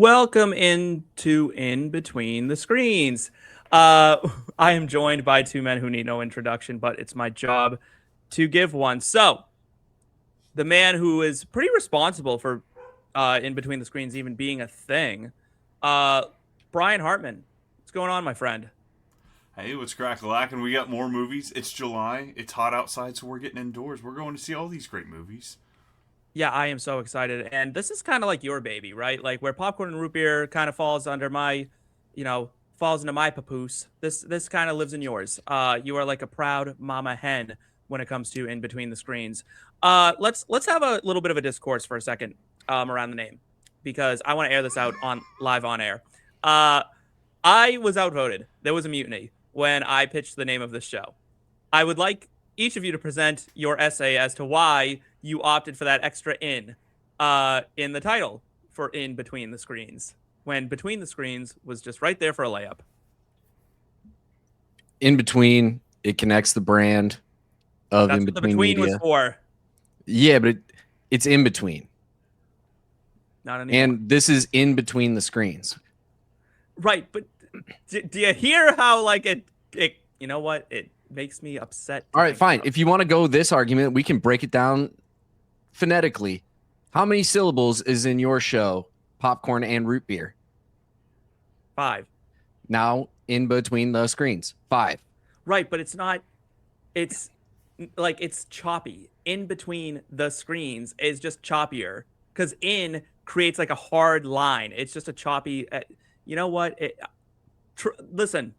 Welcome into In Between the Screens. I am joined by two men who need no introduction, but it's my job to give one. So, the man who is pretty responsible for In Between the Screens even being a thing, uh, Brian Hartman. What's going on, my friend? Hey, what's crack-a-lack? We got more movies. It's July. It's hot outside, so we're getting indoors. We're going to see all these great movies. Yeah, I am so excited. And this is kind of like your baby, right? Like where popcorn and root beer kind of falls under my, falls into my papoose. This kind of lives in yours. You are like a proud mama hen when it comes to In Between the Screens. Let's have a little bit of a discourse for a second around the name because I want to air this out on live on air. I was outvoted. There was a mutiny when I pitched the name of this show. I would like each of you to present your essay as to why you opted for that extra in the title for In Between the Screens, when Between the Screens was just right there for a layup. In between, it connects the brand of That's in what the between Between media. was for. Yeah, but it's in between. Not anymore. And this is in between the screens. Right, but do you hear how like it you know what? It makes me upset. All right, fine. If you want to go this argument, we can break it down phonetically. How many syllables is in your show, Popcorn and Root Beer? 5. Now, in between the screens, 5. Right, but it's not. It's like it's choppy. In between the screens is just choppier because in creates like a hard line. It's just a choppy. You know what? Listen,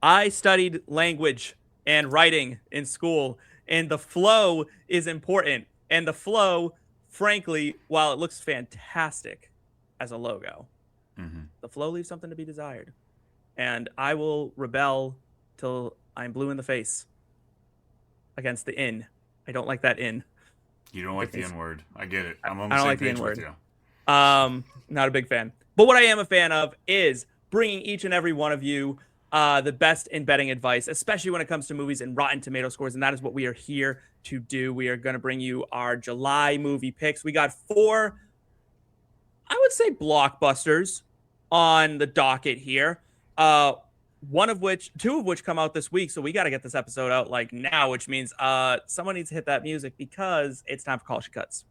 I studied language and writing in school, and the flow is important. And the flow, frankly, while it looks fantastic as a logo, the flow leaves something to be desired. And I will rebel till I'm blue in the face against the in. I don't like that in. You don't like the N-word. I get it. I'm on I the don't same like the page N-word. with you. Not a big fan. But what I am a fan of is bringing each and every one of you the best in betting advice, especially when it comes to movies and Rotten Tomato scores. And that is what we are here to do. We are going to bring you our July movie picks. We got 4, I would say, blockbusters on the docket here. Two of which come out this week. So we got to get this episode out like now, which means someone needs to hit that music because it's time for Call She Cuts.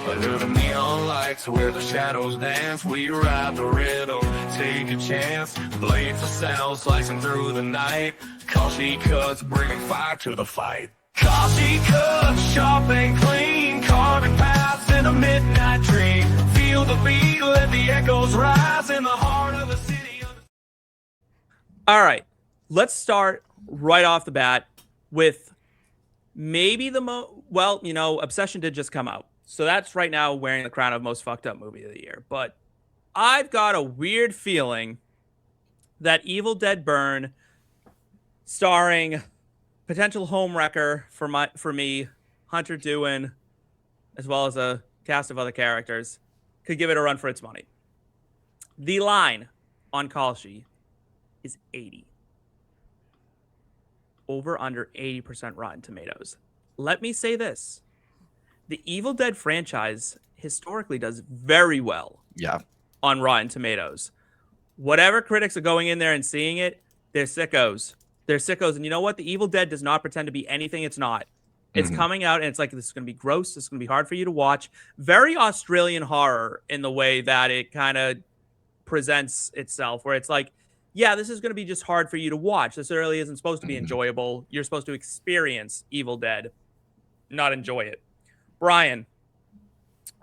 Under the neon lights where the shadows dance, we ride the rhythm, take a chance. Blades of sound slicing through the night. Call she cuts, bringing fire to the fight. Call she cuts, sharp and clean. Carving paths in a midnight dream. Feel the beat, let the echoes rise in the heart of the city. All right, let's start right off the bat with maybe the Obsession did just come out. So that's right now wearing the crown of most fucked up movie of the year. But I've got a weird feeling that Evil Dead Burn, starring potential homewrecker for me, Hunter Dewin, as well as a cast of other characters, could give it a run for its money. The line on Call She is 80. Over under 80% Rotten Tomatoes. Let me say this. The Evil Dead franchise historically does very well on Rotten Tomatoes. Whatever critics are going in there and seeing it, they're sickos. They're sickos. And you know what? The Evil Dead does not pretend to be anything it's not. It's coming out and it's like, this is going to be gross. This is going to be hard for you to watch. Very Australian horror in the way that it kind of presents itself, where it's like, yeah, this is going to be just hard for you to watch. This really isn't supposed to be enjoyable. You're supposed to experience Evil Dead, not enjoy it. Brian,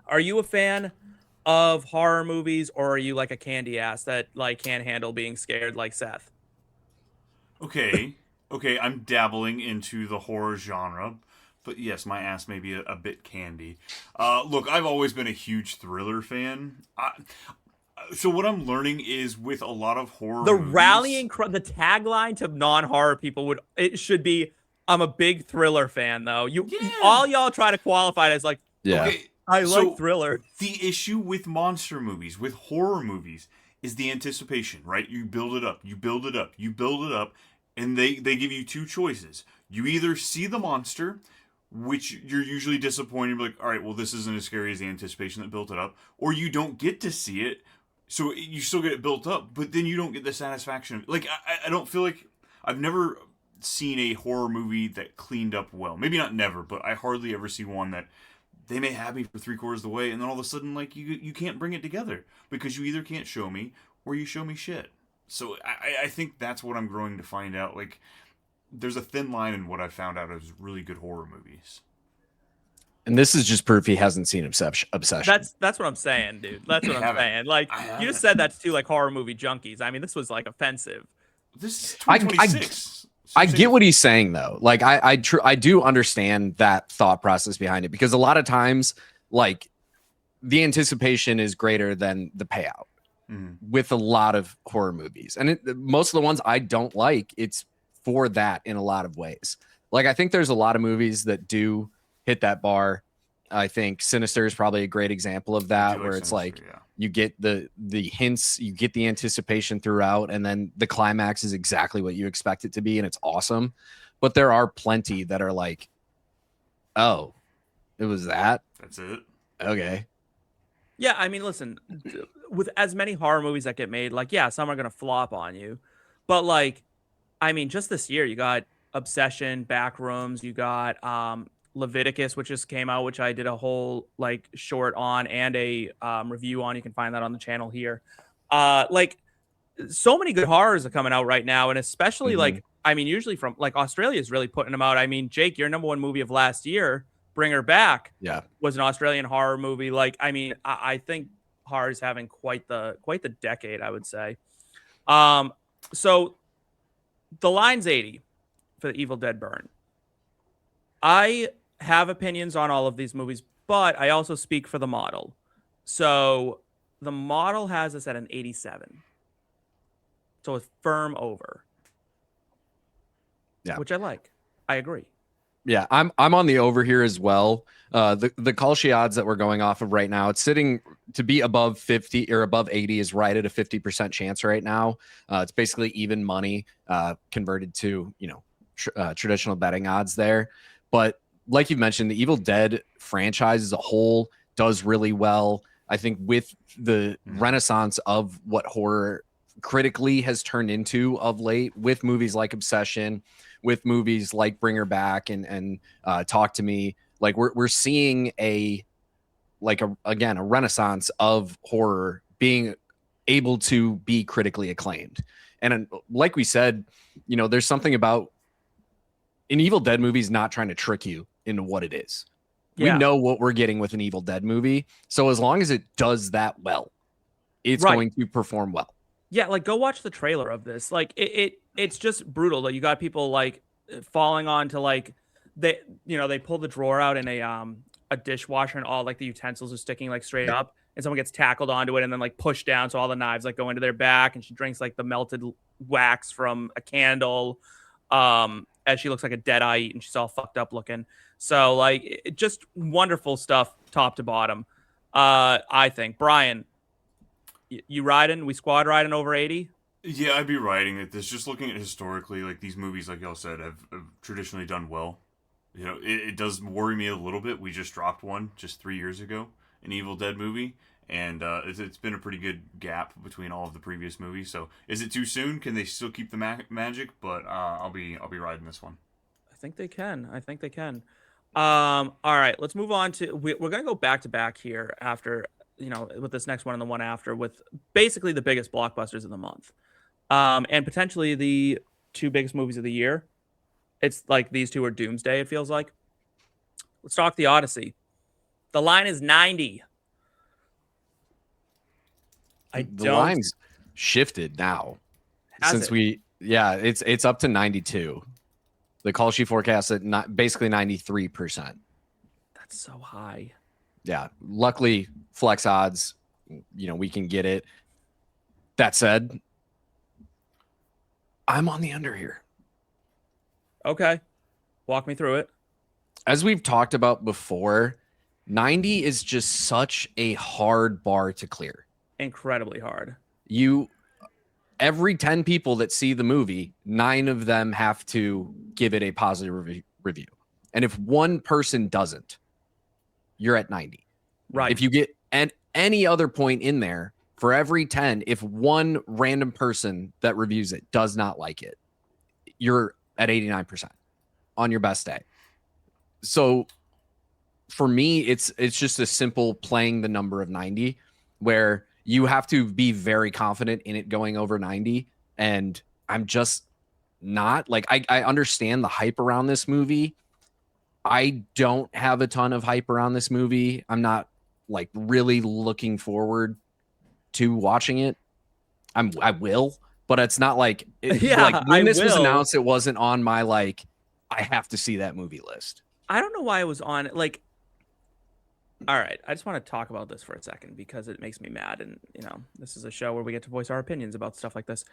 are you a fan of horror movies, or are you like a candy ass that like can't handle being scared like Seth? Okay, I'm dabbling into the horror genre, but yes, my ass may be a bit candy. Look, I've always been a huge thriller fan. So what I'm learning is with a lot of horror movies, The tagline to non-horror people should be, I'm a big thriller fan, though. All y'all try to qualify it as like, okay, I like thriller. The issue with monster movies, with horror movies, is the anticipation, right? You build it up, you build it up, you build it up, and they give you two choices. You either see the monster, which you're usually disappointed. Like, all right, well, this isn't as scary as the anticipation that built it up, or you don't get to see it, so you still get it built up, but then you don't get the satisfaction. Like, I don't feel like I've never seen a horror movie that cleaned up well. Maybe not never, but I hardly ever see one that they may have me for 3/4 of the way, and then all of a sudden, like, you can't bring it together because you either can't show me or you show me shit. So I think that's what I'm growing to find out. Like, there's a thin line in what I found out as really good horror movies. And this is just proof he hasn't seen Obsession. That's what I'm saying, dude. That's what I'm saying. Like, you just said that's to like horror movie junkies. I mean, this was like offensive. This is 2026. I get what he's saying though. Like, I do understand that thought process behind it, because a lot of times, like, the anticipation is greater than the payout with a lot of horror movies, and most of the ones I don't like, it's for that in a lot of ways. Like, I think there's a lot of movies that do hit that bar. I think Sinister is probably a great example of that, where it's like you get the hints, you get the anticipation throughout, and then the climax is exactly what you expect it to be, and it's awesome. But there are plenty that are like, oh, it was that? That's it? Okay. Yeah, I mean, listen, with as many horror movies that get made, like, yeah, some are going to flop on you. But, like, I mean, just this year, you got Obsession, Backrooms, you got Leviticus, which just came out, which I did a whole, like, short on and a review on. You can find that on the channel here. Like, so many good horrors are coming out right now, and especially, like, I mean, usually from, like, Australia is really putting them out. I mean, Jake, your #1 movie of last year, Bring Her Back, was an Australian horror movie. Like, I mean, I think horror is having quite the decade, I would say. So the line's 80 for the Evil Dead burn. I have opinions on all of these movies, but I also speak for the model. So the model has us at an 87. So a firm over. Yeah, which I like. I agree. Yeah, I'm on the over here as well. The call sheet odds that we're going off of right now, it's sitting to be above 50 or above 80 is right at a 50% chance right now. It's basically even money converted to, you know, traditional betting odds there. But like you mentioned, the Evil Dead franchise as a whole does really well. I think with the renaissance of what horror critically has turned into of late, with movies like Obsession, with movies like Bring Her Back and Talk to Me, like we're seeing a renaissance of horror being able to be critically acclaimed. And like we said, you know, there's something about an Evil Dead movie's not trying to trick you into what it is. We know what we're getting with an Evil Dead movie. So as long as it does that well, it's going to perform well. Yeah, like, go watch the trailer of this. Like, it's just brutal. Like, you got people like falling onto, like, they pull the drawer out in a dishwasher and all, like, the utensils are sticking, like, straight up, and someone gets tackled onto it and then, like, pushed down, so all the knives, like, go into their back, and she drinks, like, the melted wax from a candle as she looks like a deadite, and she's all fucked up looking. So, like, just wonderful stuff top to bottom. I think. Brian, you riding? We squad riding over 80? Yeah, I'd be riding at this. Just looking at historically, like, these movies, like y'all said, have traditionally done well. You know, it does worry me a little bit. We just dropped one just 3 years ago, an Evil Dead movie, and it's been a pretty good gap between all of the previous movies. So, is it too soon? Can they still keep the magic? But I'll be riding this one. I think they can. All right, let's move on to. We're gonna go back to back here after, you know, with this next one and the one after, with basically the biggest blockbusters of the month, and potentially the 2 biggest movies of the year. It's like these two are doomsday, it feels like. Let's talk the Odyssey. The line is 90. The line's shifted now. It's up to 92. The call sheet forecast at basically 93%. That's so high. Yeah. Luckily, flex odds, you know, we can get it. That said, I'm on the under here. Okay. Walk me through it. As we've talked about before, 90 is just such a hard bar to clear. Incredibly hard. Every 10 people that see the movie, 9 of them have to give it a positive review. And if one person doesn't, you're at 90. Right. If you get any other point in there, for every 10, if one random person that reviews it does not like it, you're at 89% on your best day. So for me, it's just a simple playing the number of 90, where you have to be very confident in it going over 90. And I'm just not. Like, I understand the hype around this movie. I don't have a ton of hype around this movie. I'm not like really looking forward to watching it. I will, but it's not like like when this was announced, it wasn't on my like I have to see that movie list. I don't know why it was on. Like, all right, I just want to talk about this for a second because it makes me mad, and this is a show where we get to voice our opinions about stuff like this.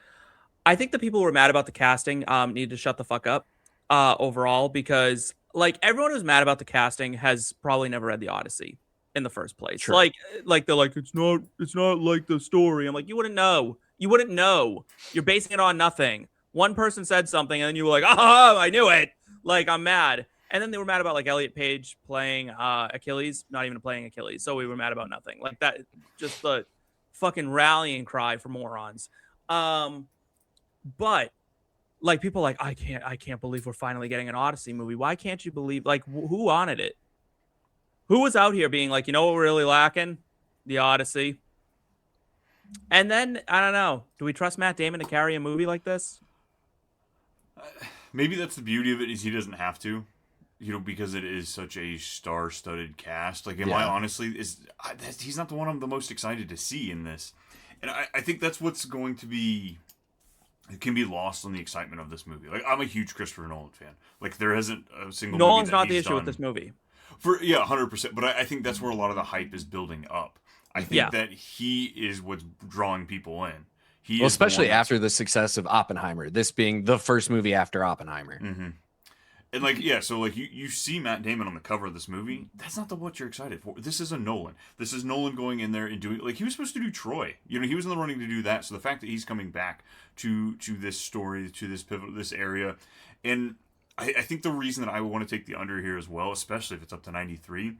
I think the people who were mad about the casting need to shut the fuck up overall, because like everyone who's mad about the casting has probably never read the Odyssey in the first place. Sure. Like they're like, it's not like the story. I'm like, you wouldn't know. You're basing it on nothing. One person said something and then you were like, oh, I knew it. Like, I'm mad. And then they were mad about like Elliot Page playing Achilles, not even playing Achilles. So we were mad about nothing. Like that, just the fucking rallying cry for morons. But like people like, I can't believe we're finally getting an Odyssey movie. Why can't you believe, like, who wanted it? Who was out here being like, you know what we're really lacking? The Odyssey. And then, I don't know. Do we trust Matt Damon to carry a movie like this? Maybe that's the beauty of it, is he doesn't have to. Because it is such a star-studded cast. Like, I honestly, he's not the one I'm the most excited to see in this. And I think that's what's going to be... It can be lost on the excitement of this movie. Like, I'm a huge Christopher Nolan fan. Like, there isn't a single Nolan's movie that not the he's issue done with this movie. 100%. But I think that's where a lot of the hype is building up. I think that he is what's drawing people in. Well, especially after the success of Oppenheimer, this being the first movie after Oppenheimer. Mm-hmm. And like, yeah, so like you see Matt Damon on the cover of this movie. That's not what you're excited for. This is a Nolan. This is Nolan going in there and doing, like, he was supposed to do Troy. He was in the running to do that. So the fact that he's coming back to this story, to this pivot, this area, and I think the reason that I would want to take the under here as well, especially if it's up to 93,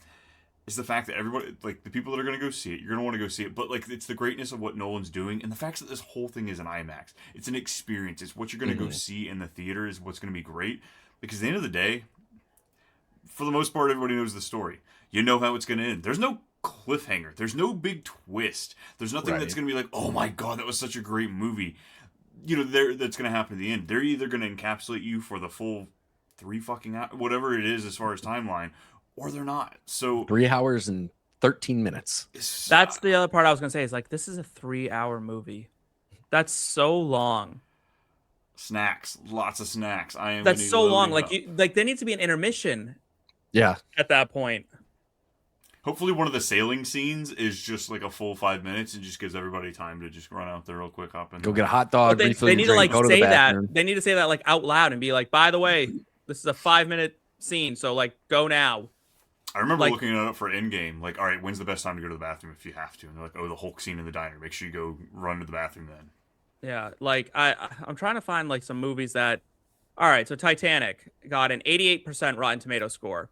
is the fact that everybody, like the people that are going to go see it, you're going to want to go see it. But like, it's the greatness of what Nolan's doing, and the fact that this whole thing is an IMAX. It's an experience. It's what you're going to go see in the theater is what's going to be great. Because at the end of the day, for the most part, everybody knows the story. You know how it's going to end. There's no cliffhanger. There's no big twist. There's nothing that's going to be like, oh my God, that was such a great movie. That's going to happen at the end. They're either going to encapsulate you for the full 3 fucking hours, whatever it is as far as timeline, or they're not. So 3 hours and 13 minutes. That's the other part I was going to say, is like, this is a 3-hour movie. That's so long. Snacks, lots of snacks. That's so long. Like, there needs to be an intermission. Yeah. At that point. Hopefully, one of the sailing scenes is just like a full 5 minutes and just gives everybody time to just run out there real quick, hop in. Go get a hot dog. They need to like say that. They need to say that like out loud and be like, by the way, this is a 5-minute scene, so like go now. I remember looking it up for Endgame. Like, all right, when's the best time to go to the bathroom if you have to? And they're like, oh, the Hulk scene in the diner. Make sure you go run to the bathroom then. Yeah, like I'm trying to find like some movies that. All right, so Titanic got an 88% Rotten Tomato score,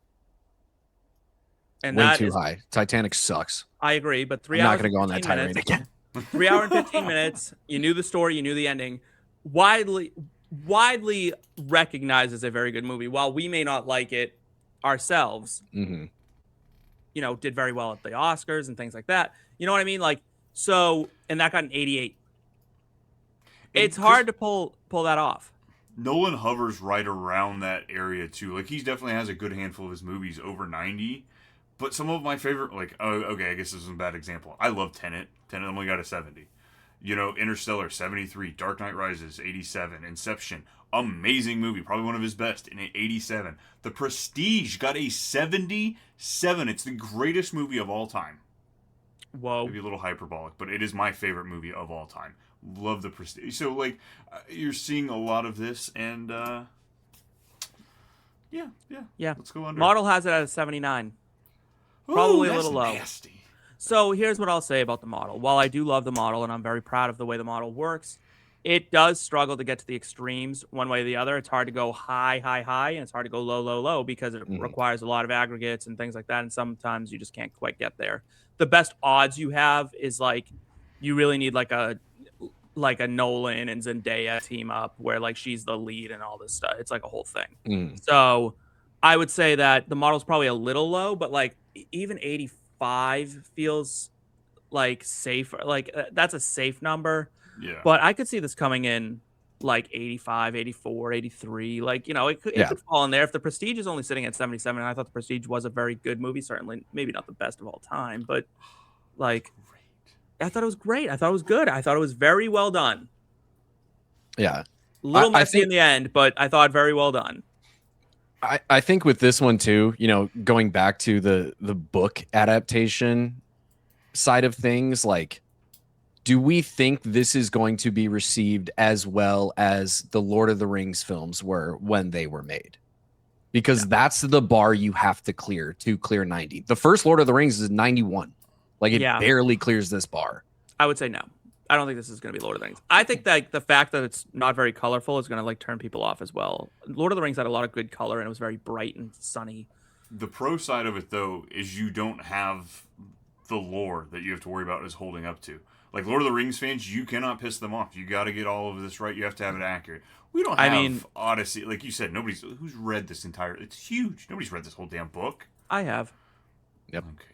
and way too high. Titanic sucks. I agree, but 3 I'm hours. not going to go on that tirade again. 3 hours and 15 minutes. You knew the story, you knew the ending. Widely recognized as a very good movie. While we may not like it ourselves, did very well at the Oscars and things like that. You know what I mean? Like, so, and that got an 88. It's hard to pull that off. Nolan hovers right around that area too. Like, he definitely has a good handful of his movies over 90. But some of my favorite, like, I guess this is a bad example. I love Tenet. Tenet only got a 70. Interstellar, 73. Dark Knight Rises, 87. Inception, amazing movie. Probably one of his best, in 87. The Prestige got a 77. It's the greatest movie of all time. Whoa. Maybe a little hyperbolic, but it is my favorite movie of all time. Love The Prestige. So, like, you're seeing a lot of this, and, yeah. Let's go under. Model has it at a 79. Probably a little low. Nasty. So here's what I'll say about the model. While I do love the model, and I'm very proud of the way the model works, it does struggle to get to the extremes one way or the other. It's hard to go high, high, high, and it's hard to go low, low, low because it requires a lot of aggregates and things like that. And sometimes you just can't quite get there. The best odds you have is like you really need like a Nolan and Zendaya team up where like she's the lead and all this stuff. It's like a whole thing. So I would say that the model's probably a little low, but like even 85 feels like safe. Like that's a safe number. Yeah. But I could see this coming in like 85, 84, 83. Like, you know, it could fall in there. If The Prestige is only sitting at 77, and I thought The Prestige was a very good movie, certainly maybe not the best of all time, but like I thought it was great. I thought it was good. I thought it was very well done. Yeah. A little messy in the end, but I thought very well done. I think with this one too, you know, going back to the book adaptation side of things, like, do we think this is going to be received as well as the Lord of the Rings films were when they were made? Because that's the bar you have to clear 90. The first Lord of the Rings is 91. Like, it barely clears this bar. I would say no. I don't think this is going to be Lord of the Rings. I think that the fact that it's not very colorful is going to like turn people off as well. Lord of the Rings had a lot of good color and it was very bright and sunny. The pro side of it, though, is you don't have the lore that you have to worry about is holding up to. Like Lord of the Rings fans, you cannot piss them off. You got to get all of this right. You have to have it accurate. We don't have Odyssey. Like you said, who's read this entire. It's huge. Nobody's read this whole damn book. I have. Yep. Okay.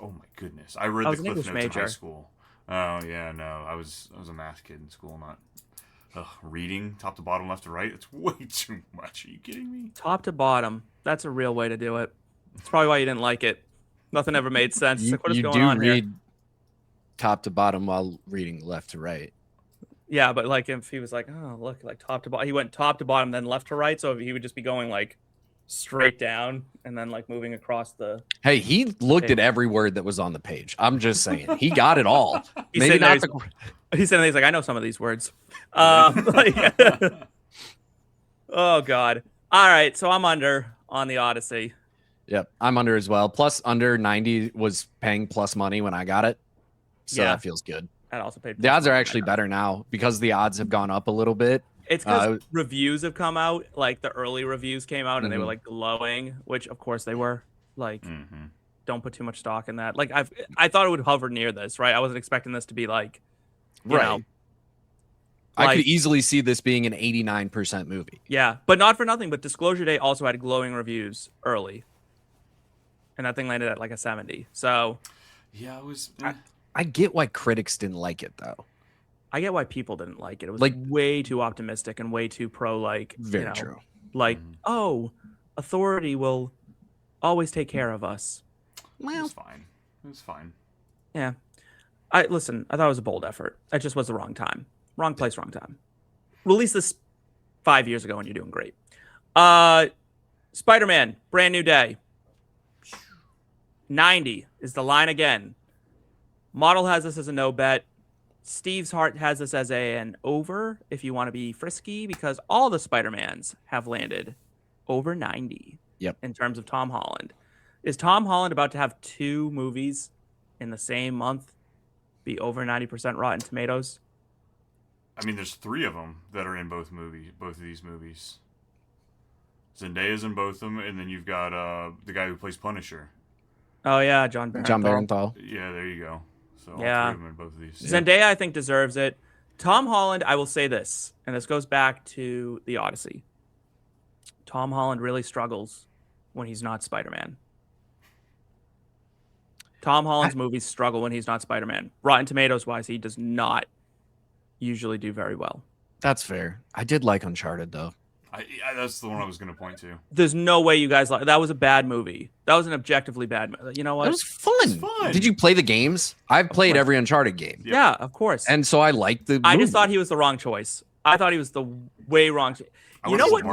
Oh my goodness. I read the Cliff Notes in high school. Oh yeah, no. I was a math kid in school, not reading top to bottom, left to right. It's way too much. Are you kidding me? Top to bottom. That's a real way to do it. That's probably why you didn't like it. Nothing ever made sense. You, like, what is you going do on read here? Top to bottom while reading left to right. Yeah, but like if he was like, oh look, like top to bottom, he went top to bottom, then left to right. So he would just be going like straight down and then like moving across the. Hey, he looked at every word that was on the page. I'm just saying, he got it all. Maybe not. He said he's like, I know some of these words. Like, oh god. All right, so I'm under on the Odyssey. Yep, I'm under as well. Plus, under 90 was paying plus money when I got it, so that feels good. I also paid. The odds are actually better now because the odds have gone up a little bit. It's because reviews have come out. Like the early reviews came out and they were like glowing, which of course they were. Like, don't put too much stock in that. Like I thought it would hover near this, right? I wasn't expecting this to be like, you know, I could easily see this being an 89% movie. Yeah, but not for nothing. But Disclosure Day also had glowing reviews early, and that thing landed at like a 70. So, yeah, it was. I get why critics didn't like it though. I get why people didn't like it. It was like way too optimistic and way too pro. Like, very true. Like, oh, authority will always take care of us. Well, it was fine. It was fine. Yeah. I thought it was a bold effort. It just was the wrong time. Wrong place, wrong time. Release this 5 years ago and you're doing great. Spider-Man, Brand New Day. 90 is the line again. Model has this as a no bet. Steve's Heart has this as an over if you want to be frisky because all the Spider-Mans have landed over 90 in terms of Tom Holland. Is Tom Holland about to have 2 movies in the same month be over 90% Rotten Tomatoes? I mean, there's 3 of them that are in both of these movies. Zendaya's in both of them, and then you've got the guy who plays Punisher. Oh yeah, John Barenthal. Yeah, there you go. So yeah, all 3 of them in both of these. Zendaya, I think, deserves it. Tom Holland, I will say this, and this goes back to the Odyssey. Tom Holland really struggles when he's not Spider-Man. Tom Holland's movies struggle when he's not Spider-Man. Rotten Tomatoes wise, he does not usually do very well. That's fair. I did like Uncharted though. That's the one I was going to point to. There's no way you guys like that. Was a bad movie. That was an objectively bad movie. You know what? It was fun. It was fun. Did you play the games? I've played every Uncharted game. Yep. Yeah, of course. And so I liked the movie. I just thought he was the wrong choice. I thought he was the way wrong. You know what?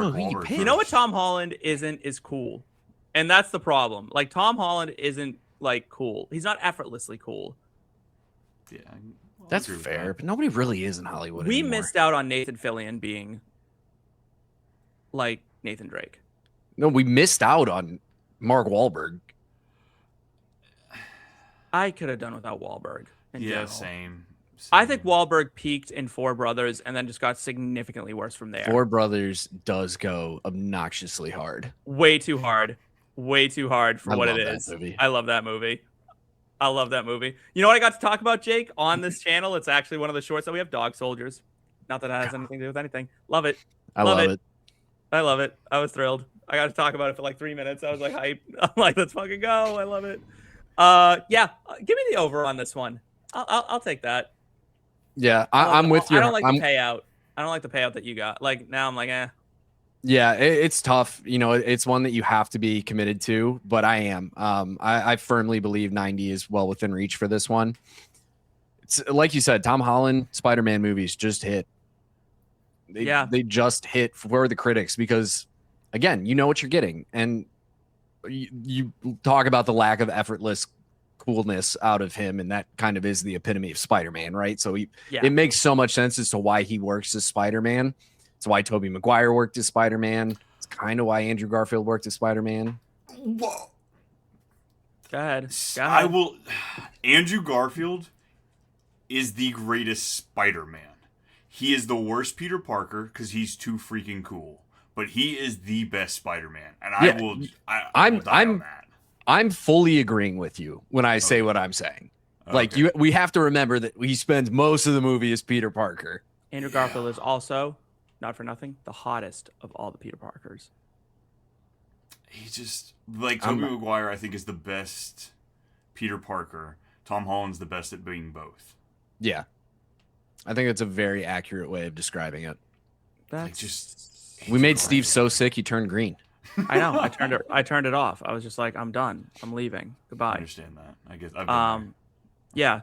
You know what Tom Holland is cool. And that's the problem. Like Tom Holland isn't like cool. He's not effortlessly cool. Yeah. That's fair, but nobody really is in Hollywood We anymore. missed out on Nathan Fillion being like Nathan Drake. No, we missed out on Mark Wahlberg. I could have done without Wahlberg. Yeah, same. I think Wahlberg peaked in Four Brothers and then just got significantly worse from there. Four Brothers does go obnoxiously hard. Way too hard. Way too hard for what it is. Movie. I love that movie. I love that movie. You know what I got to talk about, Jake, on this channel? It's actually one of the shorts that we have, Dog Soldiers. Not that it has anything to do with anything. Love it. I love it. I love it. I was thrilled. I got to talk about it for like 3 minutes. I was like hype. I'm like, let's fucking go. I love it. Yeah, give me the over on this one. I'll take that. Yeah, I'm with you. I don't like the payout. I don't like the payout that you got. Like now I'm like, eh. Yeah, it's tough. You know, it's one that you have to be committed to, but I am. I firmly believe 90 is well within reach for this one. It's like you said, Tom Holland Spider-Man movies just hit. They just hit for the critics because, again, you know what you're getting, and you talk about the lack of effortless coolness out of him, and that kind of is the epitome of Spider-Man, right? So it makes so much sense as to why he works as Spider-Man. It's why Tobey Maguire worked as Spider-Man. It's kind of why Andrew Garfield worked as Spider-Man. Whoa. Go ahead. I will. Andrew Garfield is the greatest Spider-Man. He is the worst Peter Parker because he's too freaking cool. But he is the best Spider-Man, and I'm fully agreeing with you when I say what I'm saying. Like we have to remember that he spends most of the movie as Peter Parker. Andrew Garfield is also, not for nothing, the hottest of all the Peter Parkers. He just like Tobey Maguire, I think, is the best Peter Parker. Tom Holland's the best at being both. Yeah, I think that's a very accurate way of describing it. We made Steve so sick he turned green. I know. I turned it off. I was just like, I'm done. I'm leaving. Goodbye. I understand that. I guess. I've been yeah.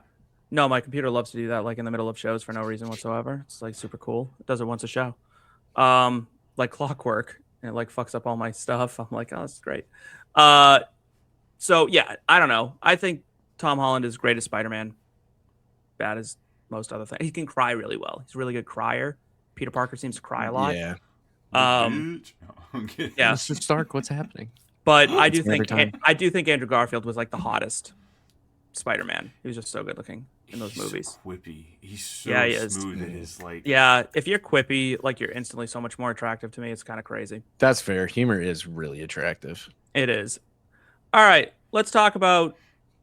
No, my computer loves to do that, like in the middle of shows for no reason whatsoever. It's like super cool. It does it once a show. Like clockwork, and it like fucks up all my stuff. I'm like, oh, this is great. So yeah, I don't know. I think Tom Holland is great as Spider-Man. Bad as most other things. He can cry really well. He's a really good crier. Peter Parker seems to cry a lot. Yeah. Yeah. Mr. Stark, what's happening? But I do think Andrew Garfield was like the hottest Spider-Man. He was just so good looking in those movies. Quippy. He's so smooth in his like. Yeah, if you're quippy, like you're instantly so much more attractive to me. It's kind of crazy. That's fair. Humor is really attractive. It is. All right, let's talk about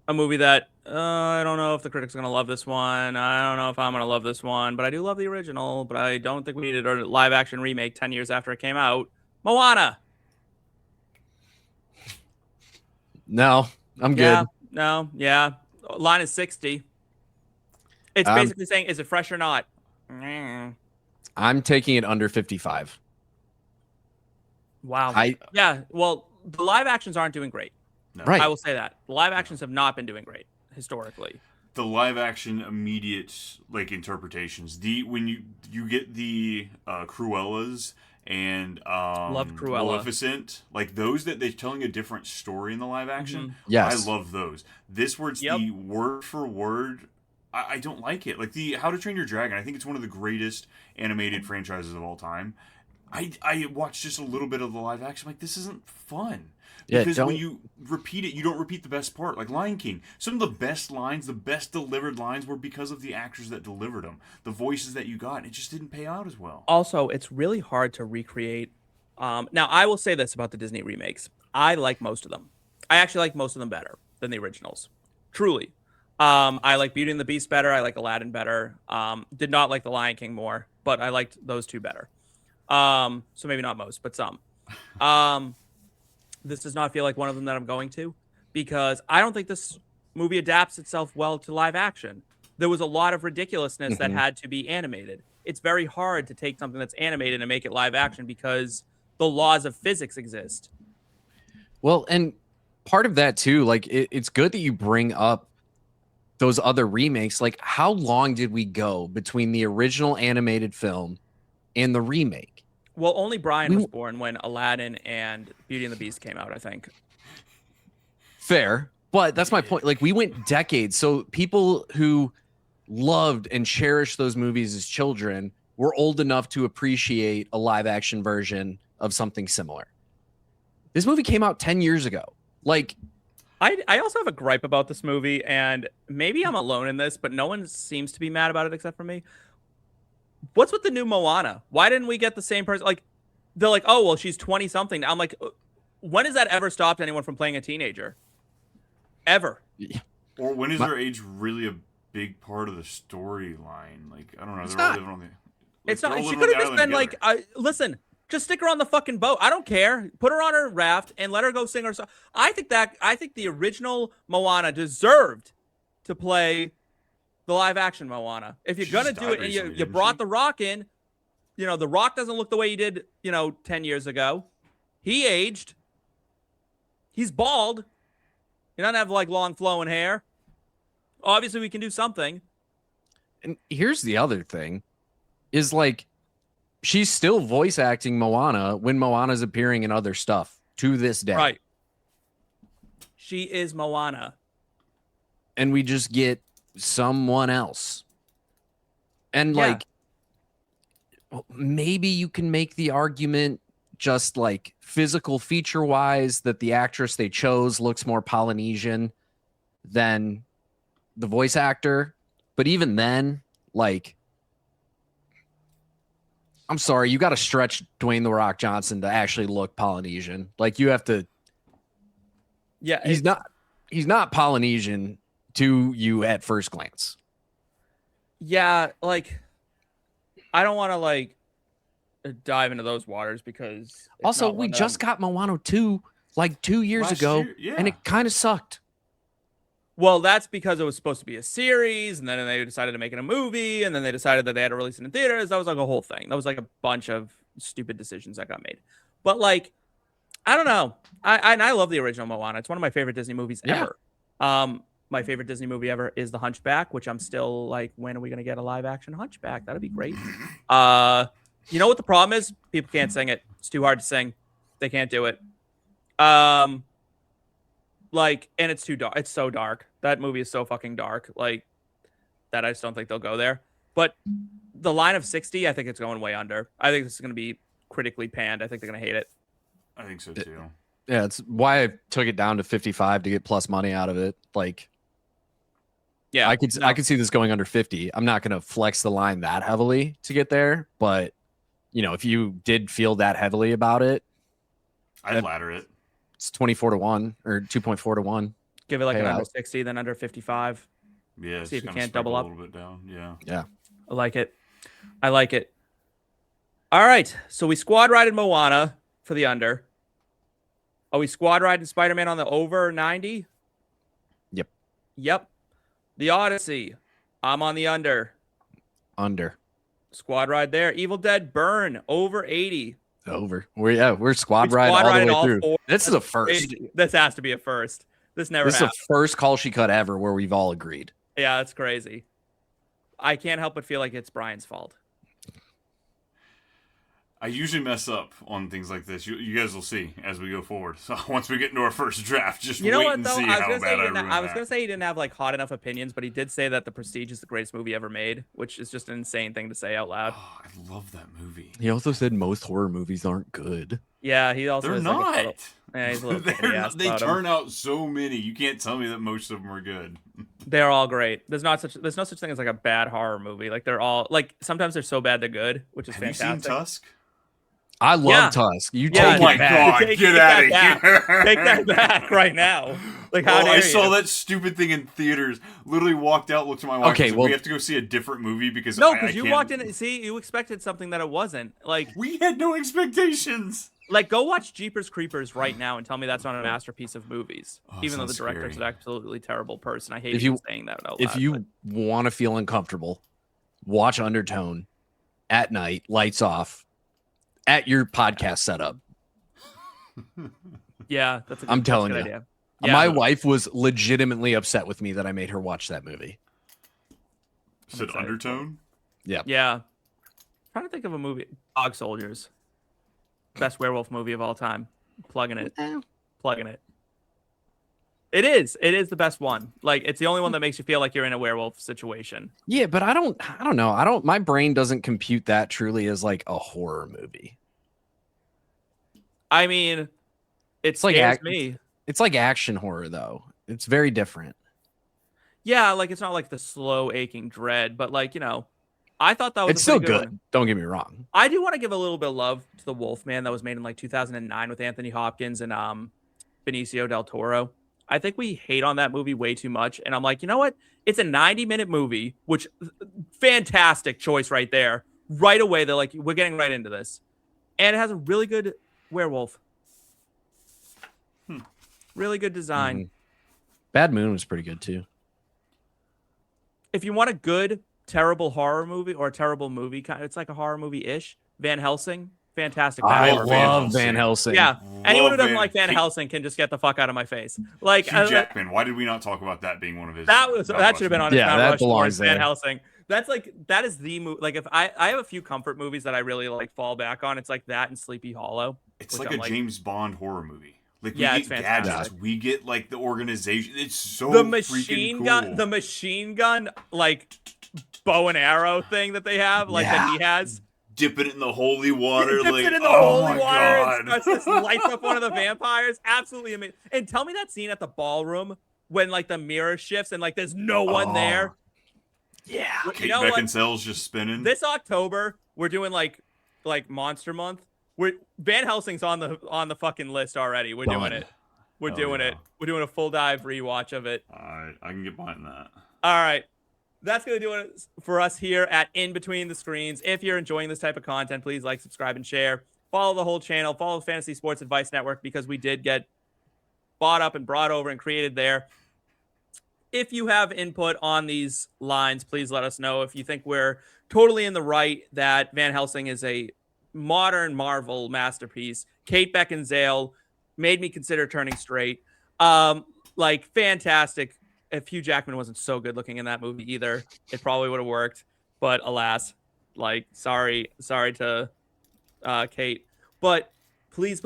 a movie that I don't know if the critics are gonna love this one. I don't know if I'm gonna love this one, but I do love the original. But I don't think we needed a live action remake 10 years after it came out. Moana. No, I'm good. No, yeah. Line is 60. It's basically saying, is it fresh or not? I'm taking it under 55. Wow. Yeah. Well, the live actions aren't doing great. No. Right. I will say that the live actions have not been doing great historically. The live action immediate like interpretations. When you get the Cruellas and loved Cruella. Maleficent, like those that they're telling a different story in the live action. Mm-hmm. Yes, I love those. This where it's the word for word. I don't like it. Like the How to Train Your Dragon. I think it's one of the greatest animated franchises of all time. I watched just a little bit of the live action. I'm like, this isn't fun. Because when you repeat it, you don't repeat the best part. Like Lion King, some of the best lines, the best delivered lines were because of the actors that delivered them. The voices that you got, and it just didn't pay out as well. Also, it's really hard to recreate. Now, I will say this about the Disney remakes. I like most of them. I actually like most of them better than the originals. Truly. I like Beauty and the Beast better. I like Aladdin better. Did not like The Lion King more, but I liked those two better. So maybe not most, but some. This does not feel like one of them that I'm going to, because I don't think this movie adapts itself well to live action. There was a lot of ridiculousness that had to be animated. It's very hard to take something that's animated and make it live action because the laws of physics exist. Well, and part of that too, like it's good that you bring up those other remakes. Like, how long did we go between the original animated film and the remake? Well, only Brian was born when Aladdin and Beauty and the Beast came out, I think. Fair, but that's my point. Like, we went decades. So people who loved and cherished those movies as children were old enough to appreciate a live action version of something similar. This movie came out 10 years ago. Like, I also have a gripe about this movie, and maybe I'm alone in this, but no one seems to be mad about it except for me. What's with the new Moana? Why didn't we get the same person? Like, they're like, oh, well, she's 20 something. I'm like, when has that ever stopped anyone from playing a teenager? Ever? Or when is their age really a big part of the storyline? Like, I don't know. It's They're all not. living on the. It's not. She could have just been like, listen, just stick her on the fucking boat. I don't care. Put her on her raft and let her go sing her song. I think the original Moana deserved to play the live action Moana. If you're going to do it and you brought The Rock in, The Rock doesn't look the way he did, 10 years ago. He aged. He's bald. He doesn't have like long flowing hair. Obviously, we can do something. And here's the other thing is like, she's still voice acting Moana when Moana's appearing in other stuff to this day. Right. She is Moana. And we just get someone else. And like, maybe you can make the argument just like physical feature wise that the actress they chose looks more Polynesian than the voice actor. But even then, like, I'm sorry, you got to stretch Dwayne The Rock Johnson to actually look Polynesian. Like, you have to. Yeah, he's not Polynesian to you at first glance. Yeah, like, I don't want to like dive into those waters because also we just got Moana 2 like 2 years ago, and it kind of sucked. Well, that's because it was supposed to be a series, and then they decided to make it a movie, and then they decided that they had to release it in theaters. That was like a whole thing. That was like a bunch of stupid decisions that got made. But like, I don't know. I love the original Moana. It's one of my favorite Disney movies ever. My favorite Disney movie ever is The Hunchback, which I'm still like, when are we gonna get a live action Hunchback? That'd be great. You know what the problem is? People can't sing it. It's too hard to sing. They can't do it. Like, and it's too dark. It's so dark. That movie is so fucking dark. Like, that I just don't think they'll go there. But the line of 60, I think it's going way under. I think this is going to be critically panned. I think they're going to hate it. I think so too. Yeah, it's why I took it down to 55 to get plus money out of it. Like, yeah, I could see this going under 50. I'm not going to flex the line that heavily to get there, but if you did feel that heavily about it, I'd ladder it. It's 24-1 or 2.4 to 1. Give it like an under 60, then under 55. Yeah, see if you can't double up a little bit down. Yeah. I like it. All right, so we squad rided Moana for the under. Are we squad riding Spider-Man on the over 90? Yep. The Odyssey. I'm on the under. Squad ride there. Evil Dead Burn over 80. Over. We're squad ride all the way through. This is a first. This has to be a first. This is the first call she cut ever where we've all agreed. Yeah, that's crazy. I can't help but feel like it's Brian's fault. I usually mess up on things like this. You guys will see as we go forward. So once we get into our first draft, just wait and see how bad I ruin that. I was going to say he didn't have like hot enough opinions, but he did say that The Prestige is the greatest movie ever made, which is just an insane thing to say out loud. Oh, I love that movie. He also said most horror movies aren't good. Yeah, he also they're not. Like he's a little they turn out so many. You can't tell me that most of them are good. They're all great. There's no such thing as like a bad horror movie. Like they're all like sometimes they're so bad they're good, which is fantastic. Have you seen Tusk? I love Tusk. You take oh my god, get out of here! Take that back right now. Like how dare I saw that stupid thing in theaters. Literally walked out, looked at my wife. Okay, well, we have to go see a different movie because you walked in. See, you expected something that it wasn't. Like we had no expectations. Like go watch Jeepers Creepers right now and tell me that's not a masterpiece of movies. Even though the director's an absolutely terrible person. I hate saying that out loud. If you want to feel uncomfortable, watch Undertone at night, lights off. At your podcast setup. Yeah, I'm telling you. Idea. Yeah, my wife was legitimately upset with me that I made her watch that movie. Said Undertone? Yeah. Yeah. I'm trying to think of a movie. Dog Soldiers. Best werewolf movie of all time. Plugging it. It is the best one. Like it's the only one that makes you feel like you're in a werewolf situation. Yeah, but I don't know. My brain doesn't compute that truly as like a horror movie. I mean, it scares me. It's like action horror though. It's very different. Yeah, like it's not like the slow aching dread, but like, I thought that was it's still good. one. Don't get me wrong. I do want to give a little bit of love to The Wolfman that was made in like 2009 with Anthony Hopkins and Benicio del Toro. I think we hate on that movie way too much. And I'm like, you know what? It's a 90-minute movie, which fantastic choice right there. Right away, they're like, we're getting right into this. And it has a really good werewolf. Really good design. Mm-hmm. Bad Moon was pretty good too. If you want a good, terrible horror movie or a terrible movie, it's like a horror movie-ish, Van Helsing. Fantastic. I love Van Helsing. Yeah. Anyone who doesn't like Van Helsing can just get the fuck out of my face. Like Hugh Jackman. Why did we not talk about that being one of his? That should have been on his Mount that Rushmore, belongs there. Van Helsing. That is the movie. Like if I have a few comfort movies that I really like fall back on. It's like that and Sleepy Hollow. It's like a James Bond horror movie. Like we it's get fantastic. gadgets, we get like the organization. It's so the machine freaking gun, cool. the machine gun, like bow and arrow thing that they have, like that he has. Dipping it in the holy water, He dips like it in the holy water and just lights up one of the vampires. Absolutely amazing. And tell me that scene at the ballroom when like the mirror shifts and like there's no one there. Yeah. Kate Beckinsale's just spinning. This October, we're doing like Monster Month. Van Helsing's on the fucking list already. We're doing it. We're doing it. We're doing a full dive rewatch of it. All right, I can get behind that. All right. That's going to do it for us here at In Between the Screens. If you're enjoying this type of content, please like, subscribe, and share. Follow the whole channel. Follow the Fantasy Sports Advice Network because we did get bought up and brought over and created there. If you have input on these lines, please let us know. If you think we're totally in the right that Van Helsing is a modern Marvel masterpiece, Kate Beckinsale made me consider turning straight. Like fantastic. If Hugh Jackman wasn't so good looking in that movie either, it probably would have worked. But alas, like sorry to Kate. But please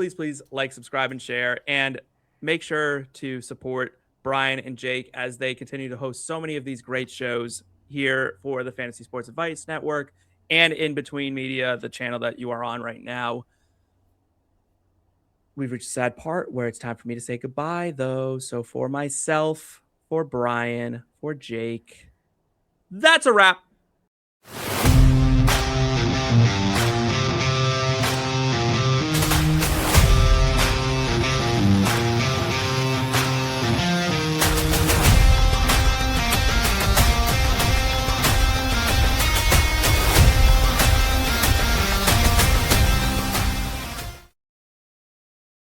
like, subscribe, and share, and make sure to support Brian and Jake as they continue to host so many of these great shows here for the Fantasy Sports Advice Network and In Between Media, the channel that you are on right now. We've reached a sad part where it's time for me to say goodbye, though. So for myself, for Brian, for Jake, that's a wrap.